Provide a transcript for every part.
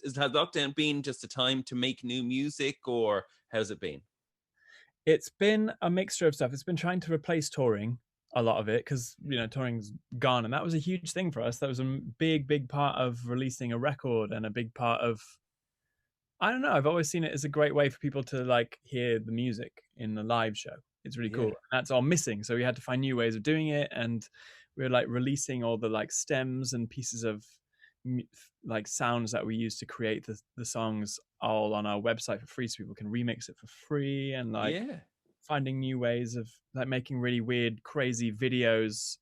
has lockdown been just a time to make new music, or how's it been? It's been a mixture of stuff. It's been trying to replace touring, a lot of it, because touring's gone, and that was a huge thing for us. That was a big part of releasing a record, and a big part of, I don't know, I've always seen it as a great way for people to like hear the music in the live show. It's really cool. Yeah. That's all missing. So we had to find new ways of doing it, and we were like releasing all the like stems and pieces of like sounds that we use to create the songs all on our website for free, so people can remix it for free, and like Yeah. finding new ways of like making really weird, crazy videos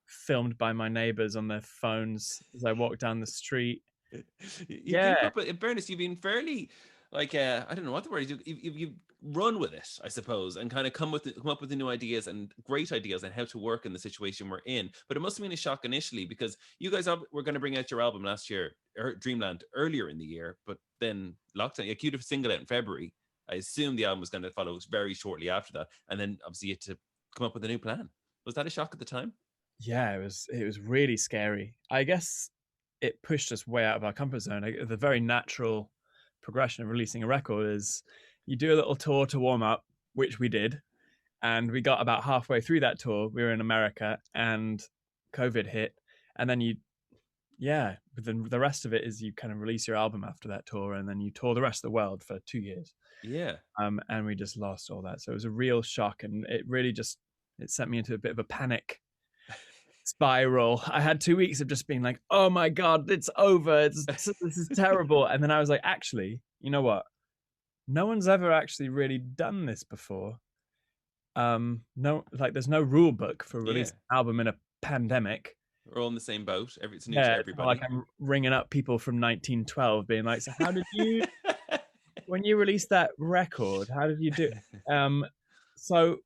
filmed by my neighbors on their phones as I walk down the street. You've been Yeah, up in fairness, you've been fairly like I don't know what the word is. You've run with it, I suppose, and kind of come up with the new ideas and great ideas on how to work in the situation we're in. But it must have been a shock initially, because you guys were going to bring out your album last year, or Dreamland, earlier in the year, but then lockdown. You queued a single out in February. I assume the album was going to follow very shortly after that, and then obviously you had to come up with a new plan. Was that a shock at the time? yeah, it was really scary. I guess it pushed us way out of our comfort zone. The very natural progression of releasing a record is you do a little tour to warm up, which we did, and we got about halfway through that tour. We were in America, and COVID hit, and then yeah, but then the rest of it is you kind of release your album after that tour, and then you tour the rest of the world for 2 years. Yeah. And we just lost all that, so it was a real shock, and it really just it sent me into a bit of a panic spiral. I had 2 weeks of just being like, "Oh my god, it's over! This is terrible." And then I was like, "Actually, you know what? No one's ever actually really done this before. No, like, there's no rule book for Yeah. releasing an album in a pandemic. We're all in the same boat. It's new to Yeah, it's not like everybody. I'm ringing up people from 1912, being like, "So how did you when you released that record? How did you do?" So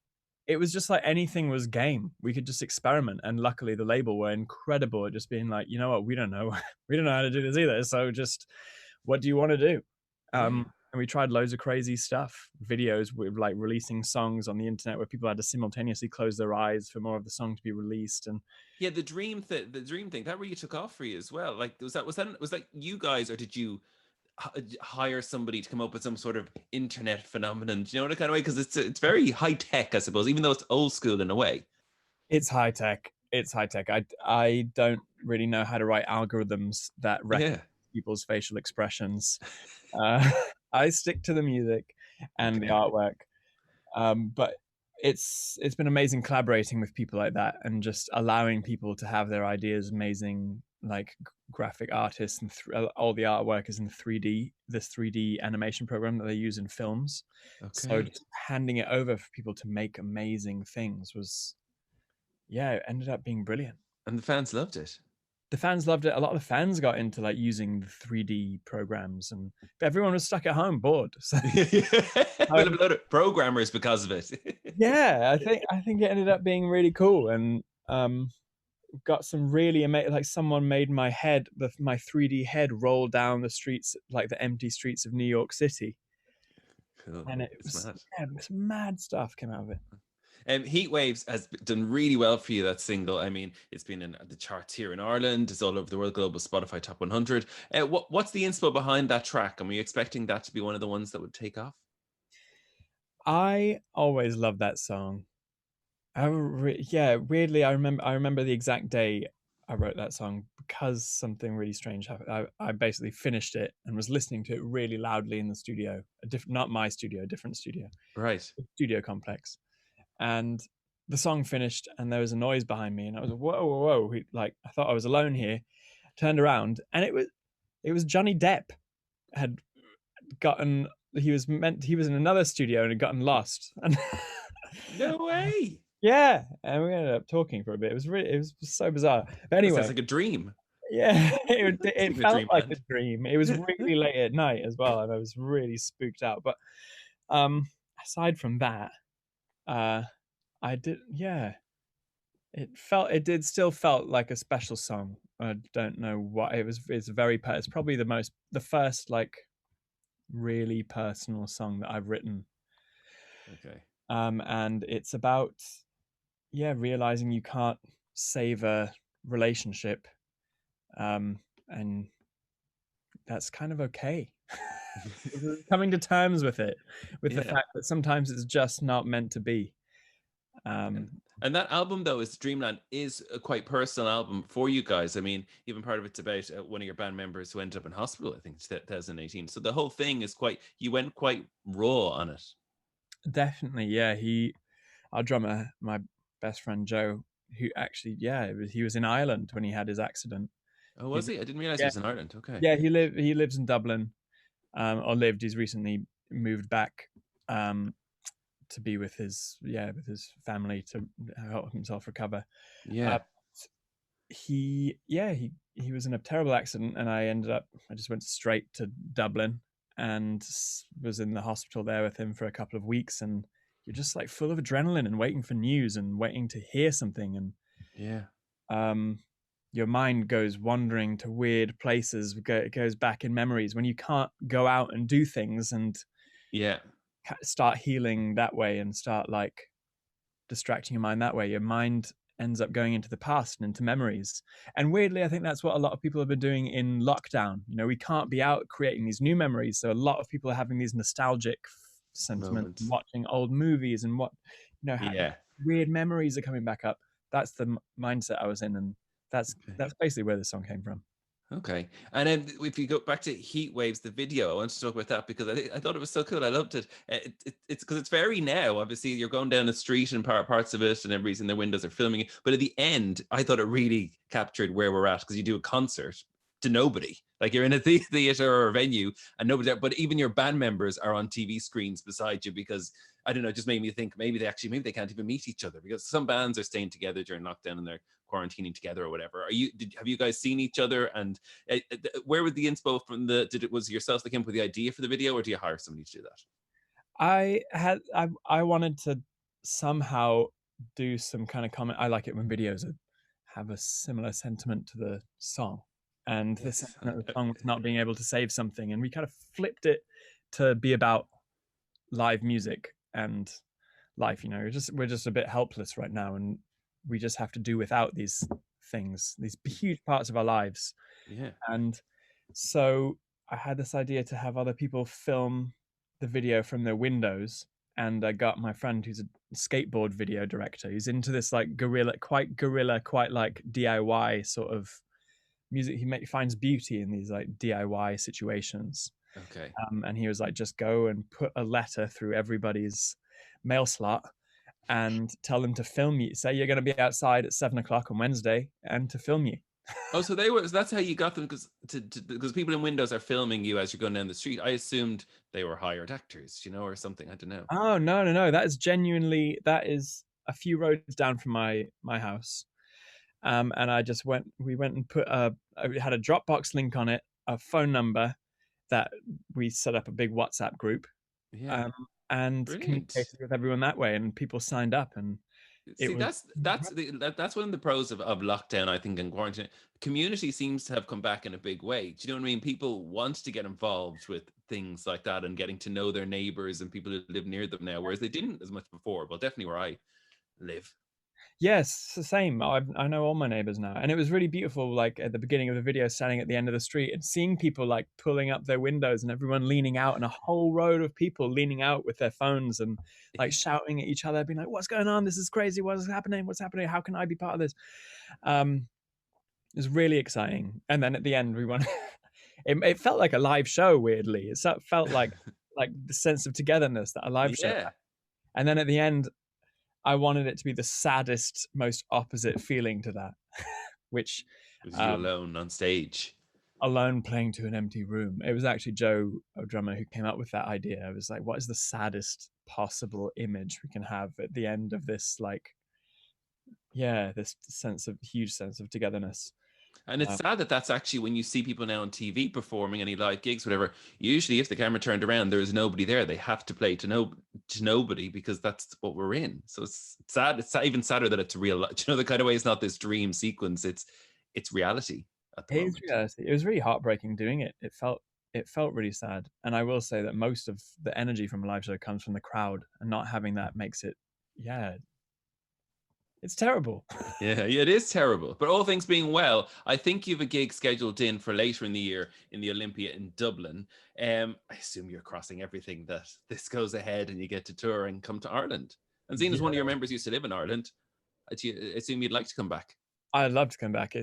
it was just like anything was game. We could just experiment, and luckily the label were incredible at just being like, you know what, we don't know, we don't know how to do this either. So just, what do you want to do? Yeah. And we tried loads of crazy stuff, videos with like releasing songs on the internet where people had to simultaneously close their eyes for more of the song to be released. And Yeah, the dream thing, that really took off for you as well. Like, was that you guys, or did you hire somebody to come up with some sort of internet phenomenon? Do you know what, kind of way? Because it's very high tech, I suppose, even though it's old school in a way. it's high tech. It's high tech. I don't really know how to write algorithms that recognize Yeah. people's facial expressions. Uh, I stick to the music and the Okay. artwork. But it's been amazing collaborating with people like that, and just allowing people to have their ideas. Amazing, like graphic artists, and all the artwork is in 3D. This 3D animation program that they use in films. So Okay. just handing it over for people to make amazing things was, yeah, it ended up being brilliant. And the fans loved it. The fans loved it. A lot of the fans got into like using the 3D programs, and but everyone was stuck at home bored. So Well, a lot of programmers because of it. yeah, I think it ended up being really cool, and got some really amazing. Like, someone made my head, my 3D head, roll down the streets, like the empty streets of New York City, Cool. and it It's was, mad. yeah, some mad stuff came out of it. Heat Waves has done really well for you, that single. I mean, it's been in the charts here in Ireland. It's all over the world, global Spotify Top 100. What's the inspo behind that track? And were you expecting that to be one of the ones that would take off? I always loved that song. Yeah, weirdly, I remember the exact day I wrote that song, because something really strange happened. I basically finished it and was listening to it really loudly in the studio, not my studio, a different Right. studio complex, and the song finished, and there was a noise behind me, and I was like, whoa, whoa, whoa! Like, I thought I was alone here. Turned around, and it was Johnny Depp had gotten. He was in another studio and had gotten lost, and No way. yeah, and we ended up talking for a bit. It was so bizarre. But That sounds anyway, like a dream. yeah, it Speaking of felt like a Dreamland. dream. It was really late at night as well, and I was really spooked out. But um, aside from that, uh, I did, yeah. It did still felt like a special song. I don't know what it was. It's probably the first like really personal song that I've written. Okay. And it's about, yeah, realizing you can't save a relationship, and that's kind of okay. Coming to terms with it, with the Yeah. fact that sometimes it's just not meant to be. And Um, and that album though is Dreamland is a quite personal album for you guys. I mean, even part of it's about one of your band members who ended up in hospital. I think it's 2018. So the whole thing is quite. You went quite raw on it. Definitely, yeah. Our drummer, my best friend Joe, who actually, yeah, he was in Ireland when he had his accident. Oh, He, was he? I didn't realize he yeah, was in Ireland. Okay. yeah, he lives in Dublin, or lived. He's recently moved back, um, to be with his family to help himself recover. Uh, Yeah. he was in a terrible accident, and I just went straight to Dublin and was in the hospital there with him for a couple of weeks, and you're just like full of adrenaline and waiting for news and waiting to hear something, and Yeah. um your mind goes wandering to weird places. It goes back in memories when you can't go out and do things and Yeah. start healing that way and start like distracting your mind that way. Your mind ends up going into the past and into memories. And weirdly, I think that's what a lot of people have been doing in lockdown. You know, we can't be out creating these new memories. So a lot of people are having these nostalgic sentiments, Moments. watching old movies and Yeah. weird memories are coming back up. That's the mindset I was in. And Okay. that's basically where the song came from. Okay. And then if you go back to Heat Waves, the video, I want to talk about that because I thought it was so cool. I loved it. It's because it's very now. Obviously, you're going down the street and parts of it, and everybody's in their windows are filming it. But at the end, I thought it really captured where we're at because you do a concert to nobody. Like you're in a theater or a venue and nobody there, but even your band members are on TV screens beside you because I don't know, it just made me think maybe they can't even meet each other because some bands are staying together during lockdown and they're quarantining together or whatever. Have you guys seen each other? And where was the inspo from was it yourself that came up with the idea for the video or do you hire somebody to do that? I wanted to somehow do some kind of comment. I like it when videos have a similar sentiment to the song, and the Yes. sentiment of the song was not being able to save something, and we kind of flipped it to be about live music and life. You know, we're just a bit helpless right now, and we just have to do without these things, these huge parts of our lives. Yeah. And so I had this idea to have other people film the video from their windows. And I got my friend who's a skateboard video director. He's into this like guerrilla, quite like DIY sort of music. Finds beauty in these like DIY situations. Okay. And he was like, just go and put a letter through everybody's mail slot and tell them to film you. Say you're going to be outside at 7 o'clock on Wednesday and to film you. Oh, so that's how you got them because people in Windows are filming you as you're going down the street. I assumed they were hired actors, or something. I don't know. Oh no! That is a few roads down from my house. And we went and we had a Dropbox link on it, a phone number that we set up a big WhatsApp group, Yeah. um, and Brilliant. communicated with everyone that way, and people signed up, and it See, was that's one of the pros of lockdown, I think, and quarantine. Community seems to have come back in a big way. Do you know what I mean? People want to get involved with things like that and getting to know their neighbors and people who live near them now, whereas they didn't as much before. Well, definitely where I live. Yes, the same. I know all my neighbors now, and it was really beautiful. Like at the beginning of the video, standing at the end of the street and seeing people like pulling up their windows and everyone leaning out, and a whole road of people leaning out with their phones and like shouting at each other, being like, "What's going on? This is crazy. What is happening? What's happening? How can I be part of this?" Um, it was really exciting. And then at the end, we won. It felt like a live show. Weirdly, it felt like the sense of togetherness that a live show. Yeah. And then at the end, I wanted it to be the saddest, most opposite feeling to that, which It was you um, alone on stage. alone playing to an empty room. It was actually Joe, a drummer, who came up with that idea. I was like, what is the saddest possible image we can have at the end of this, like, yeah, this huge sense of togetherness. And it's Um, sad that that's actually when you see people now on TV performing any live gigs, whatever. Usually, if the camera turned around, there is nobody there. They have to play to nobody because that's what we're in. So it's sad. It's even sadder that it's real. The kind of way it's not this dream sequence. It's reality at the it is moment. reality. It was really heartbreaking doing it. It felt really sad. And I will say that most of the energy from a live show comes from the crowd, and not having that makes it, yeah, It's terrible. Yeah, it is terrible. But all things being well, I think you have a gig scheduled in for later in the year in the Olympia in Dublin. I assume you're crossing everything that this goes ahead and you get to tour and come to Ireland. And seeing as one of your Yeah. members used to live in Ireland, I assume you'd like to come back. I'd love to come back.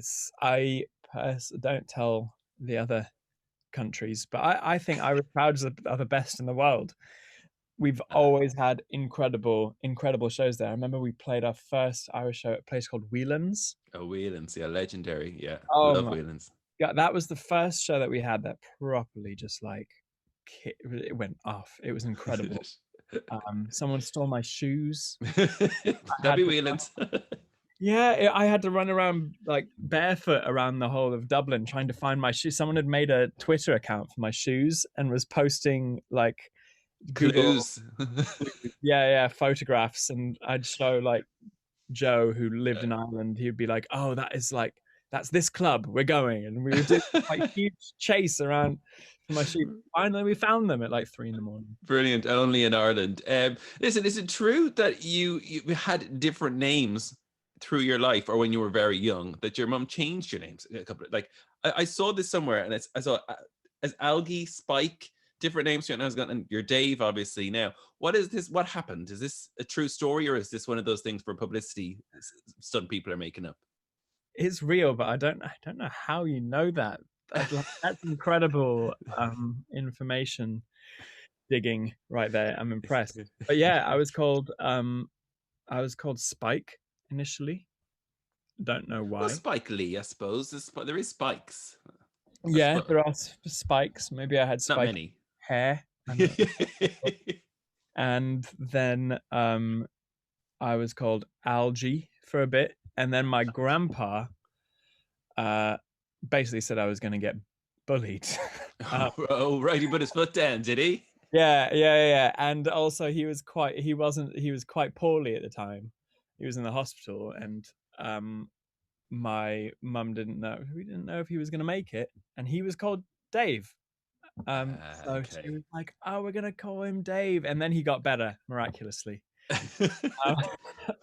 Don't tell the other countries, but I think Irish crowds are the best in the world. We've Uh, always had incredible shows there. I remember we played our first Irish show at a place called Whelan's. oh, Whelan's, yeah, legendary. Yeah, Oh love my Whelan's. God, that was the first show that we had that properly just like it went off. It was incredible. Someone stole my shoes. I That'd had be to Whelan's. Yeah, I had to run around like barefoot around the whole of Dublin trying to find my shoes. Someone had made a Twitter account for my shoes and was posting like Google, Clues. yeah, photographs, and I'd show like Joe who lived in Ireland. He'd be like, "Oh, that's this club we're going," and we would do like huge chase around for my shoes. Finally, we found them at like 3 a.m. Brilliant. Only in Ireland. Listen, is it true that you had different names through your life, or when you were very young, that your mum changed your names a couple of, like I saw this somewhere, and I saw as Algie, Spike, different names. And I was going, and you're Dave, obviously. Now, what is this? What happened? Is this a true story, or is this one of those things for publicity stunt people are making up? It's real, but I don't know how you know that. That's incredible information digging right there. I'm impressed. But yeah, I was called Spike initially. Don't know Well, why. Spike Lee, I suppose. There is spikes. I Yeah, suppose there are spikes. Maybe I had not spiky many. hair. And then I was called Algie for a bit, and then my grandpa uh basically said I was going to get bullied. Oh, right. He put his foot down, did he? Yeah. And also he was quite poorly at the time. He was in the hospital, and my mum didn't know. We didn't know if he was going to make it, and he was called Dave. So she Okay. was like, "Oh, we're gonna call him Dave," and then he got better miraculously. Uh,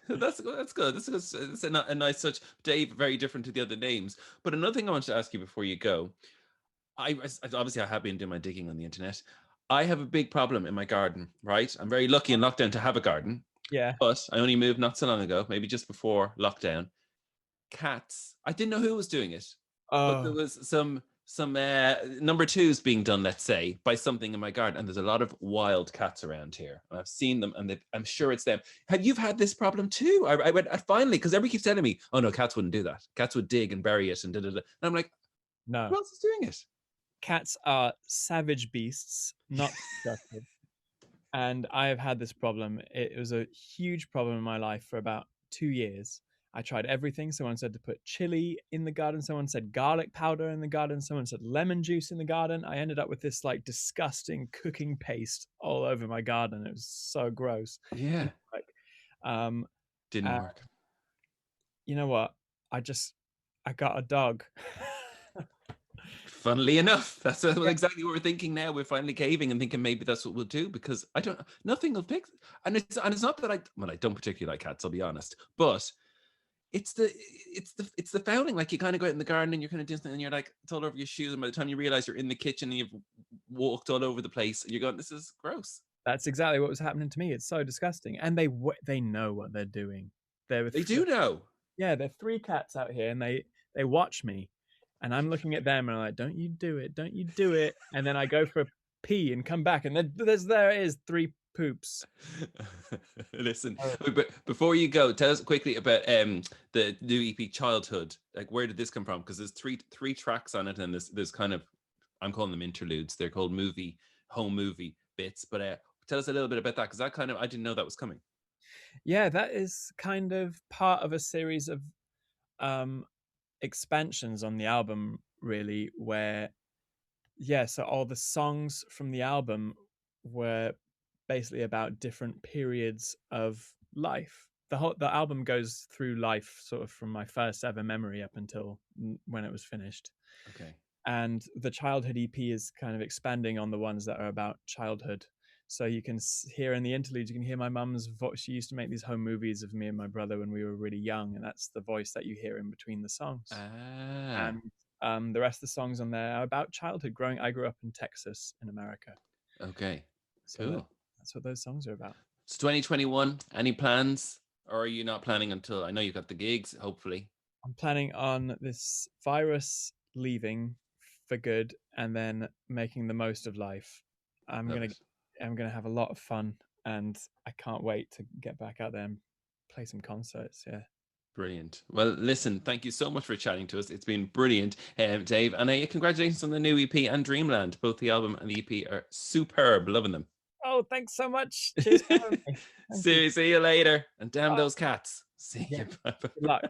That's good. That's a nice touch. Dave, very different to the other names. But another thing I want to ask you before you go, obviously I have been doing my digging on the internet. I have a big problem in my garden, right? I'm very lucky in lockdown to have a garden, yeah. but I only moved not so long ago, maybe just before lockdown. Cats. I didn't know who was doing it, but there Oh, was some number twos being done, let's say, by something in my garden, and there's a lot of wild cats around here. And I've seen them, and I'm sure it's them. Have you had this problem too? I went finally because everybody keeps telling me, "Oh no, cats wouldn't do that. Cats would dig and bury it and da da da." And I'm like, no. who else is doing it? Cats are savage beasts, not disgusted. And I have had this problem. It was a huge problem in my life for about 2 years. I tried everything. Someone said to put chili in the garden. Someone said garlic powder in the garden. Someone said lemon juice in the garden. I ended up with this like disgusting cooking paste all over my garden. It was so gross. Yeah, And like, um, didn't uh, work. you know what? I got a dog. Funnily enough, that's exactly what we're thinking now. We're finally caving and thinking maybe that's what we'll do because I don't, nothing will fix. And it's not that I don't particularly like cats. I'll be honest, but it's the fouling. Like you kind of go out in the garden and you're kind of doing something and you're like it's all over your shoes, and by the time you realize you're in the kitchen and you've walked all over the place, and you're going, this is gross. That's exactly what was happening to me. It's so disgusting, and they know what they're doing. They're They do know. yeah, there are three cats out here, and they watch me, and I'm looking at them, and I'm like, "Don't you do it? Don't you do it?" And then I go for a pee and come back, and then there it is, three poops. Listen, Oh. but before you go, tell us quickly about the new EP Childhood. Like, where did this come from? Because there's three tracks on it, and there's kind of, I'm calling them interludes. They're called home movie bits. But tell us a little bit about that, because that kind of, I didn't know that was coming. Yeah, that is kind of part of a series of um, expansions on the album, really, where yeah, so all the songs from the album were basically about different periods of life. The album goes through life sort of from my first ever memory up until when it was finished. Okay. And the childhood EP is kind of expanding on the ones that are about childhood. So you can hear in the interludes, you can hear my mum's voice. She used to make these home movies of me and my brother when we were really young, and that's the voice that you hear in between the songs. Ah, And the rest of the songs on there are about childhood. I grew up in Texas in America, okay, so cool. that's what those songs are about. So 2021, any plans? Or are you not planning until, I know you've got the gigs, hopefully. I'm planning on this virus leaving for good and then making the most of life. I'm Love gonna it. I'm gonna have a lot of fun, and I can't wait to get back out there and play some concerts. Yeah. Brilliant. Well, listen, thank you so much for chatting to us. It's been brilliant, Dave. And congratulations on the new EP and Dreamland. Both the album and the EP are superb. Loving them. Oh, thanks so much. Cheers for having me. Thank you. See you later. And damn Bye. those cats. See Yeah. you. Bye. Good luck.